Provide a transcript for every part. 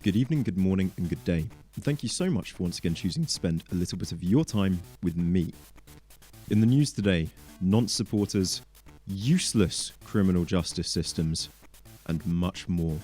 Good evening, good morning, and good day. And thank you so much for once again choosing to spend a little bit of your time with me. In the news today, nonce supporters, useless criminal justice systems, and much more.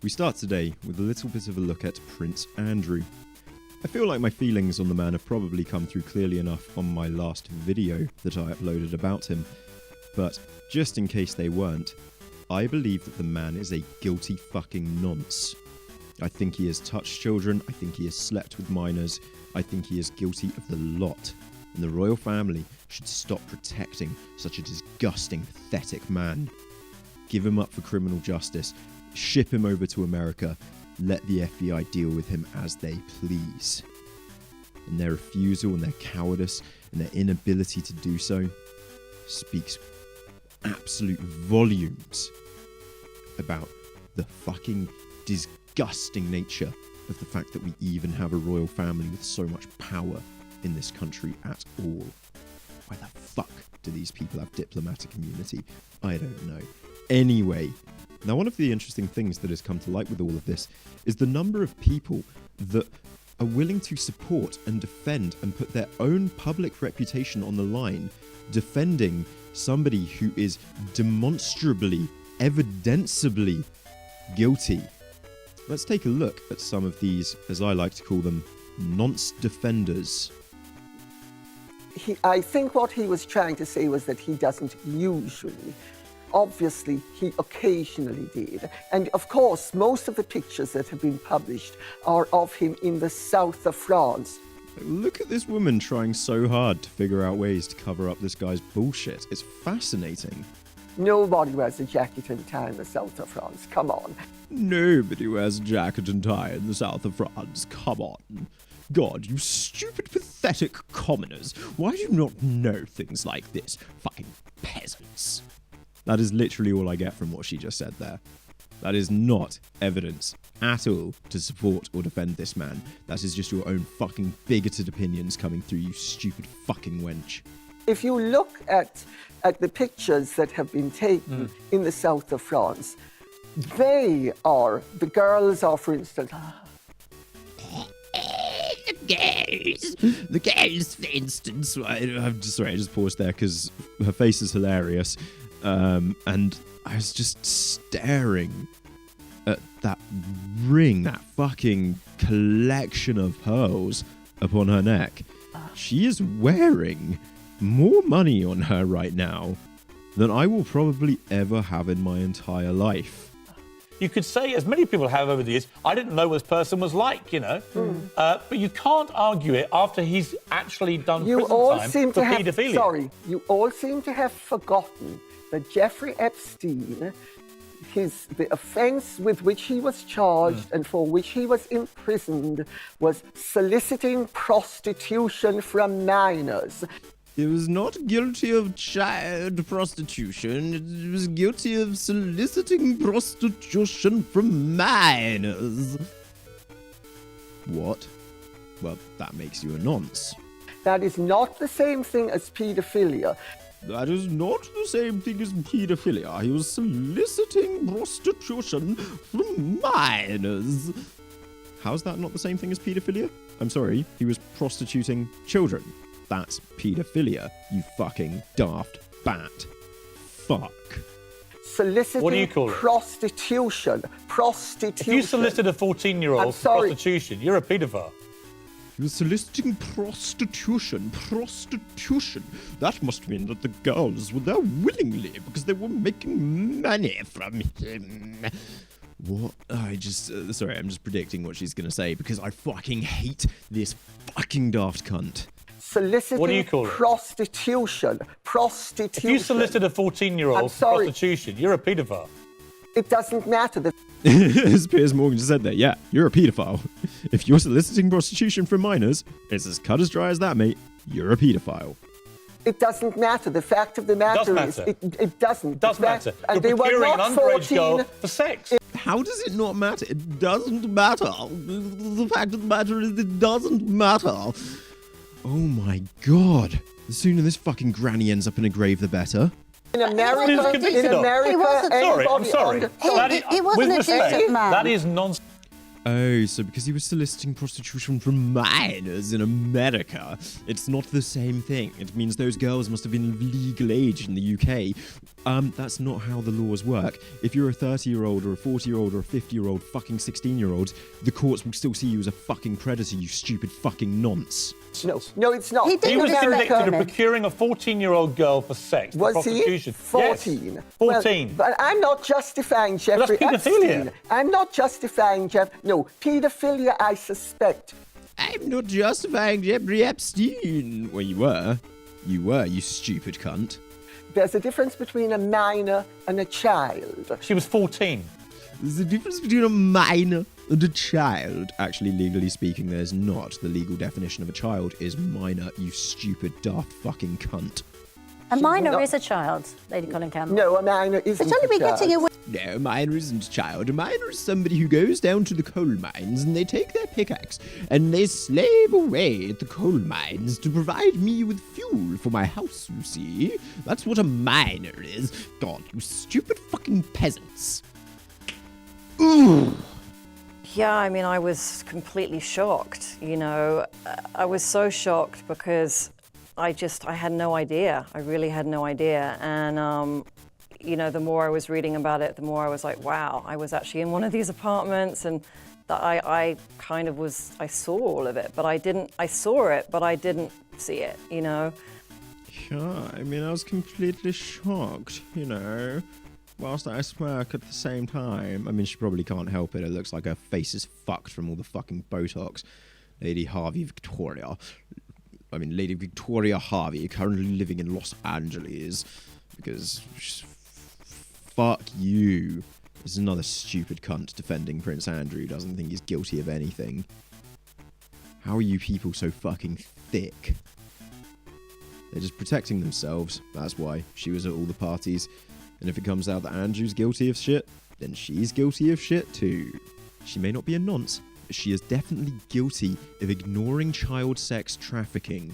We start today with a little bit of a look at Prince Andrew. I feel like my feelings on the man have probably come through clearly enough on my last video that I uploaded about him, but just in case they weren't, I believe that the man is a guilty fucking nonce. I think he has touched children, I think he has slept with minors, I think he is guilty of the lot, and the royal family should stop protecting such a disgusting, pathetic man. Give him up for criminal justice, ship him over to America, let the FBI deal with him as they please. And their refusal and their cowardice and their inability to do so speaks absolute volumes about the fucking disgusting nature of the fact that we even have a royal family with so much power in this country at all. Why the fuck do these people have diplomatic immunity? I don't know. Anyway, now one of the interesting things that has come to light with all of this is the number of people that are willing to support and defend and put their own public reputation on the line, defending somebody who is demonstrably, evidensibly guilty. Let's take a look at some of these, as I like to call them, nonce defenders. I think what he was trying to say was that he doesn't usually. Obviously, he occasionally did. And of course, most of the pictures that have been published are of him in the south of France. Look at this woman trying so hard to figure out ways to cover up this guy's bullshit. It's fascinating. Nobody wears a jacket and tie in the south of France. Come on. Nobody wears a jacket and tie in the south of France. Come on. God, you stupid, pathetic commoners. Why do you not know things like this? Fucking peasants. That is literally all I get from what she just said there. That is not evidence at all to support or defend this man. That is just your own fucking bigoted opinions coming through, you stupid fucking wench. If you look at the pictures that have been taken in the south of France, the girls are, for instance... The girls, for instance... I'm sorry, I just paused there because her face is hilarious. And I was just staring at that ring, that fucking collection of pearls upon her neck. She is wearing more money on her right now than I will probably ever have in my entire life. You could say, as many people have over the years, I didn't know what this person was like, you know. But you can't argue it after he's actually done prison time for paedophilia. You all seem to have forgotten that Jeffrey Epstein, the offence with which he was charged and for which he was imprisoned was soliciting prostitution from minors. It was not guilty of child prostitution. It was guilty of soliciting prostitution from minors. What? Well, that makes you a nonce. That is not the same thing as paedophilia. That is not the same thing as paedophilia. He was soliciting prostitution from minors. How's that not the same thing as paedophilia? I'm sorry, he was prostituting children. That's paedophilia, you fucking daft bat. Fuck. Soliciting what do you call it? Prostitution. If you solicited a 14-year-old for prostitution, you're a paedophile. He was soliciting prostitution. That must mean that the girls were there willingly because they were making money from him. What? I'm just predicting what she's going to say because I fucking hate this fucking daft cunt. Soliciting what do you call it? Prostitution. If you solicited a 14-year-old for prostitution, you're a paedophile. It doesn't matter. As Piers Morgan just said there, yeah, you're a paedophile. If you're soliciting prostitution from minors, it's as cut as dry as that, mate. You're a paedophile. It doesn't matter. The fact of the matter is, it doesn't. It does matter. And you're they were not an underage 14. girl for sex. How does it not matter? It doesn't matter. The fact of the matter is, it doesn't matter. Oh my god. The sooner this fucking granny ends up in a grave, the better. In America, I'm sorry. He wasn't a decent man. That is nonsense. Oh, so because he was soliciting prostitution from minors in America, it's not the same thing. It means those girls must have been of legal age in the UK. That's not how the laws work. If you're a 30-year-old or a 40-year-old or a 50-year-old fucking 16-year-old, the courts will still see you as a fucking predator, you stupid fucking nonce. No, it's not. He was convicted of procuring a 14-year-old girl for sex. Was for prostitution. He? 14. Yes, 14. Well, but I'm not justifying Jeffrey That's paedophilia. Epstein. I'm not justifying No, paedophilia I suspect. I'm not justifying Jeffrey Epstein. Well, you were. You stupid cunt. There's a difference between a minor and a child. She was 14. There's a difference between a minor and a child. Actually, legally speaking, there's not. The legal definition of a child is minor, you stupid, daft fucking cunt. A minor is a child, Lady Colin Campbell. No, a minor isn't It's only a child. getting away. No, a minor isn't a child. A minor is somebody who goes down to the coal mines and they take their pickaxe and they slave away at the coal mines to provide me with fuel for my house, you see. That's what a minor is. God, you stupid fucking peasants. Ooh. Yeah, I mean, I was completely shocked, you know. I was so shocked because I had no idea. I really had no idea. And, you know, the more I was reading about it, the more I was like, wow, I was actually in one of these apartments and I kind of was, I saw all of it, but I saw it, but I didn't see it, you know. Yeah, I mean, I was completely shocked, you know. Whilst I smirk at the same time. I mean, she probably can't help it. It looks like her face is fucked from all the fucking Botox. Lady Victoria Harvey, currently living in Los Angeles. Because, fuck you. There's another stupid cunt defending Prince Andrew, doesn't think he's guilty of anything. How are you people so fucking thick? They're just protecting themselves. That's why. She was at all the parties. And if it comes out that Andrew's guilty of shit, then she's guilty of shit too. She may not be a nonce, but she is definitely guilty of ignoring child sex trafficking.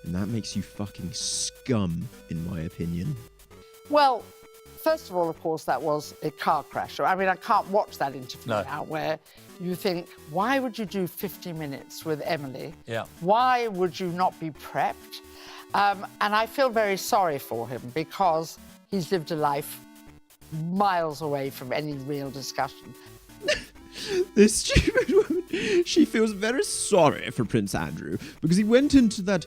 And that makes you fucking scum, in my opinion. Well, first of all, of course, that was a car crash. I mean, I can't watch that interview now where you think, why would you do 50 minutes with Emily? Yeah. Why would you not be prepped? And I feel very sorry for him because he's lived a life miles away from any real discussion. This stupid woman, she feels very sorry for Prince Andrew because he went into that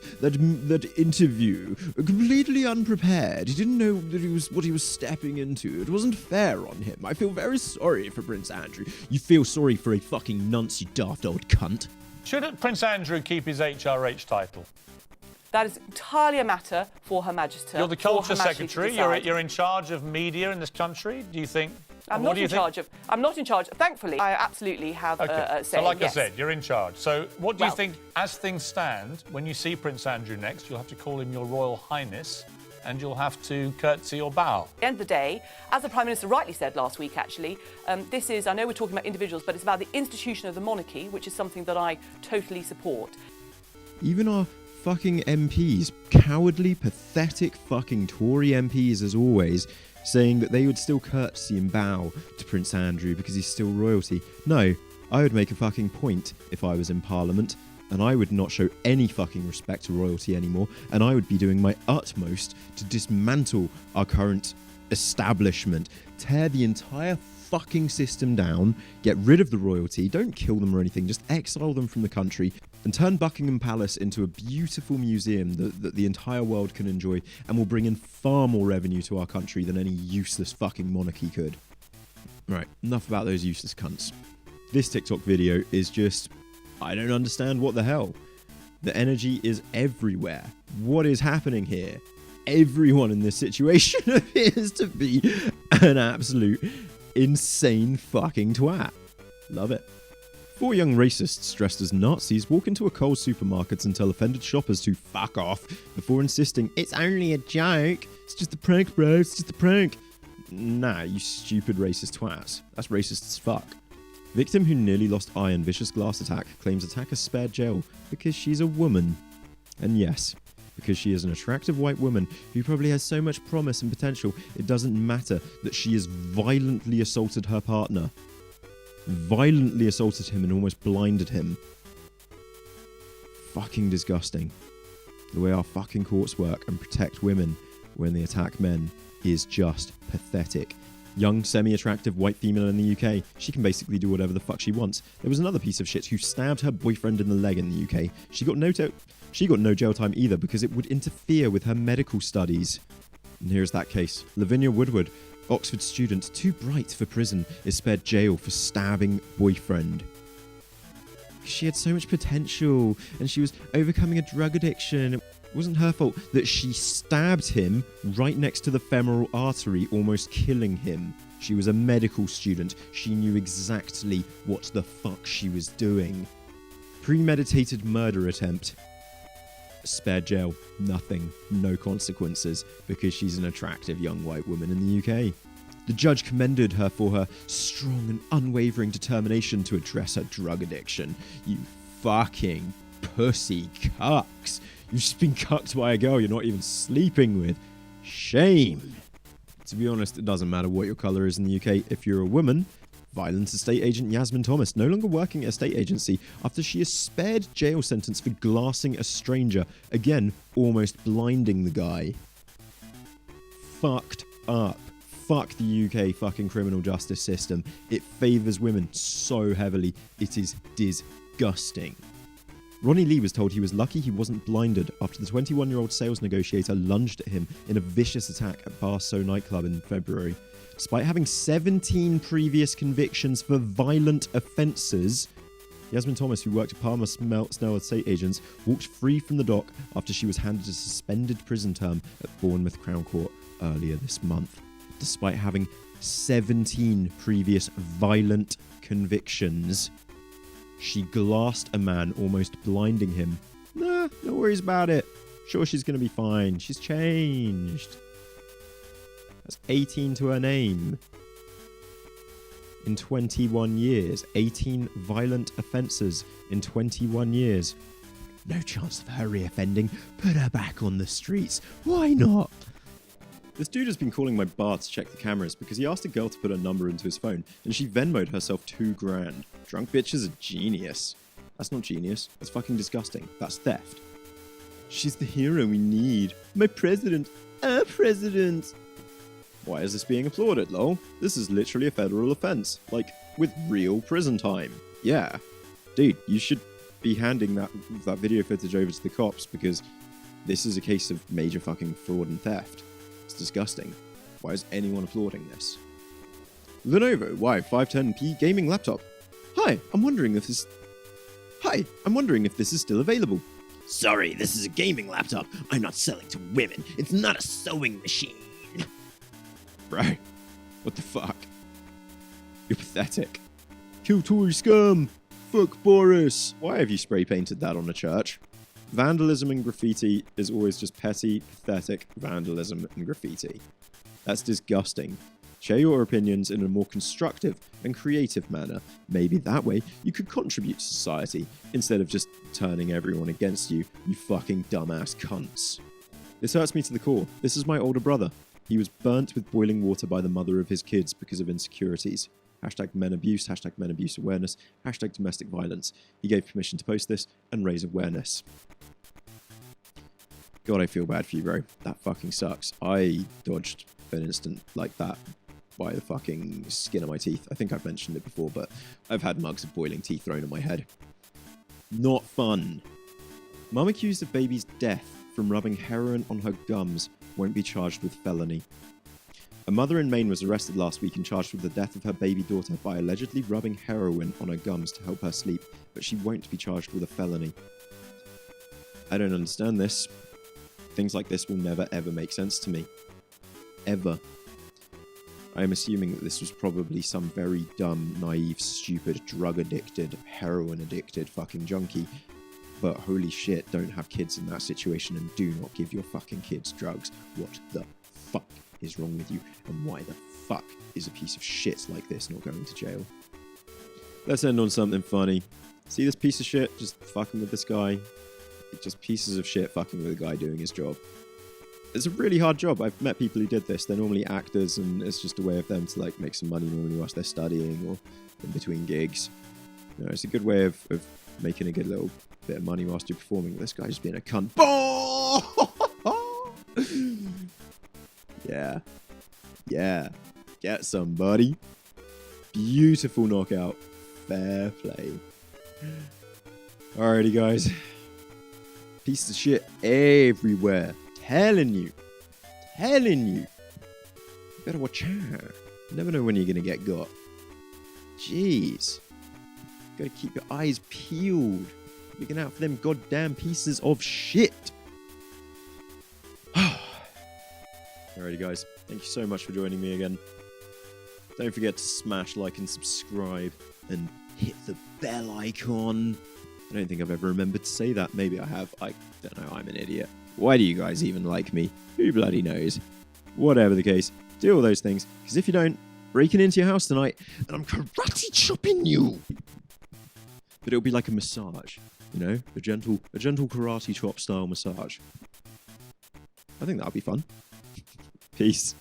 interview completely unprepared. He didn't know what he was stepping into. It wasn't fair on him. I feel very sorry for Prince Andrew. You feel sorry for a fucking nonce, you daft old cunt. Shouldn't Prince Andrew keep his HRH title? That is entirely a matter for Her Majesty. You're the Culture Secretary. You're in charge of media in this country. Do you think? I'm not in charge. Thankfully, I absolutely have a say. So, like yes. I said, you're in charge. So, what do you think, as things stand, when you see Prince Andrew next, you'll have to call him Your Royal Highness, and you'll have to curtsy or bow? At the end of the day, as the Prime Minister rightly said last week, actually, this is, I know we're talking about individuals, but it's about the institution of the monarchy, which is something that I totally support. Even our fucking MPs, cowardly, pathetic fucking Tory MPs as always, saying that they would still curtsy and bow to Prince Andrew because he's still royalty. No, I would make a fucking point if I was in Parliament, and I would not show any fucking respect to royalty anymore, and I would be doing my utmost to dismantle our current establishment, tear the entire fucking system down, get rid of the royalty, don't kill them or anything, just exile them from the country, and turn Buckingham Palace into a beautiful museum that the entire world can enjoy and will bring in far more revenue to our country than any useless fucking monarchy could. Right, enough about those useless cunts. This TikTok video is just, I don't understand what the hell. The energy is everywhere. What is happening here? Everyone in this situation appears to be an absolute insane fucking twat. Love it. 4 young racists dressed as Nazis walk into a Coles supermarket and tell offended shoppers to fuck off before insisting, it's only a joke. It's just a prank, bro. It's just a prank. Nah, you stupid racist twats. That's racist as fuck. Victim who nearly lost eye in vicious glass attack claims attacker spared jail because she's a woman. And yes, because she is an attractive white woman who probably has so much promise and potential, it doesn't matter that she has violently assaulted her partner. Violently assaulted him and almost blinded him. Fucking disgusting. The way our fucking courts work and protect women when they attack men is just pathetic. Young, semi-attractive white female in the UK, she can basically do whatever the fuck she wants. There was another piece of shit who stabbed her boyfriend in the leg in the UK. She got no jail time either because it would interfere with her medical studies. And here's that case. Lavinia Woodward, Oxford student, too bright for prison, is spared jail for stabbing boyfriend. She had so much potential and she was overcoming a drug addiction. It wasn't her fault that she stabbed him right next to the femoral artery, almost killing him. She was a medical student. She knew exactly what the fuck she was doing. Premeditated murder attempt. Spared jail. Nothing. No consequences because she's an attractive young white woman in the UK. The judge commended her for her strong and unwavering determination to address her drug addiction. You fucking pussy cucks. You've just been cucked by a girl you're not even sleeping with. Shame. To be honest, it doesn't matter what your colour is in the UK. If you're a woman, violent estate agent Yasmin Thomas, no longer working at a estate agency after she is spared jail sentence for glassing a stranger. Again, almost blinding the guy. Fucked up. Fuck the UK fucking criminal justice system. It favours women so heavily. It is disgusting. Ronnie Lee was told he was lucky he wasn't blinded after the 21-year-old sales negotiator lunged at him in a vicious attack at Bar So nightclub in February. Despite having 17 previous convictions for violent offences, Yasmin Thomas, who worked at Palmer Snell estate agents, walked free from the dock after she was handed a suspended prison term at Bournemouth Crown Court earlier this month. Despite having 17 previous violent convictions, she glassed a man, almost blinding him. Nah, no worries about it. Sure, she's going to be fine. She's changed. That's 18 to her name. In 21 years. 18 violent offences in 21 years. No chance of her reoffending. Put her back on the streets. Why not? This dude has been calling my bar to check the cameras because he asked a girl to put her number into his phone and she Venmo'd herself $2,000. Drunk bitches are genius. That's not genius. That's fucking disgusting. That's theft. She's the hero we need. My president. Our president. Why is this being applauded, lol? This is literally a federal offense. Like, with real prison time. Yeah. Dude, you should be handing that video footage over to the cops because this is a case of major fucking fraud and theft. It's disgusting. Why is anyone applauding this? Lenovo Y510P gaming laptop. Hi, I'm wondering if this is still available. Sorry, this is a gaming laptop. I'm not selling to women. It's not a sewing machine. Bro, what the fuck? You're pathetic. Kill Tory scum. Fuck Boris. Why have you spray painted that on a church? Vandalism and graffiti is always just petty, pathetic vandalism and graffiti. That's disgusting. Share your opinions in a more constructive and creative manner. Maybe that way you could contribute to society instead of just turning everyone against you, you fucking dumbass cunts. This hurts me to the core. This is my older brother. He was burnt with boiling water by the mother of his kids because of insecurities. #men abuse, #men abuse awareness, #domestic violence. He gave permission to post this and raise awareness. God, I feel bad for you, bro. That fucking sucks. I dodged an instant like that by the fucking skin of my teeth. I think I've mentioned it before, but I've had mugs of boiling tea thrown at my head. Not fun. Mum accused of baby's death from rubbing heroin on her gums won't be charged with felony. A mother in Maine was arrested last week and charged with the death of her baby daughter by allegedly rubbing heroin on her gums to help her sleep, but she won't be charged with a felony. I don't understand this. Things like this will never ever make sense to me. Ever. I am assuming that this was probably some very dumb, naive, stupid, drug-addicted, heroin-addicted fucking junkie. But holy shit, don't have kids in that situation and do not give your fucking kids drugs. What the fuck is wrong with you? And why the fuck is a piece of shit like this not going to jail? Let's end on something funny. See this piece of shit just fucking with this guy? just pieces of shit fucking with a guy doing his job. It's a really hard job. I've met people who did this. They're normally actors, and it's just a way of them to like make some money normally whilst they're studying or in between gigs. You know, it's a good way of making a good little bit of money whilst you're performing. This guy just being a cunt. Yeah. Yeah. Get somebody. Beautiful knockout. Fair play. Alrighty, guys. Pieces of shit everywhere. Telling you. You better watch out. You never know when you're gonna get got. Jeez. Gotta keep your eyes peeled. Looking out for them goddamn pieces of shit. Alrighty, guys. Thank you so much for joining me again. Don't forget to smash like and subscribe and hit the bell icon. I don't think I've ever remembered to say that. Maybe I have. I don't know. I'm an idiot. Why do you guys even like me? Who bloody knows? Whatever the case, do all those things. Because if you don't, breaking into your house tonight, and I'm karate chopping you. But it'll be like a massage, you know, a gentle karate chop style massage. I think that'll be fun. Peace.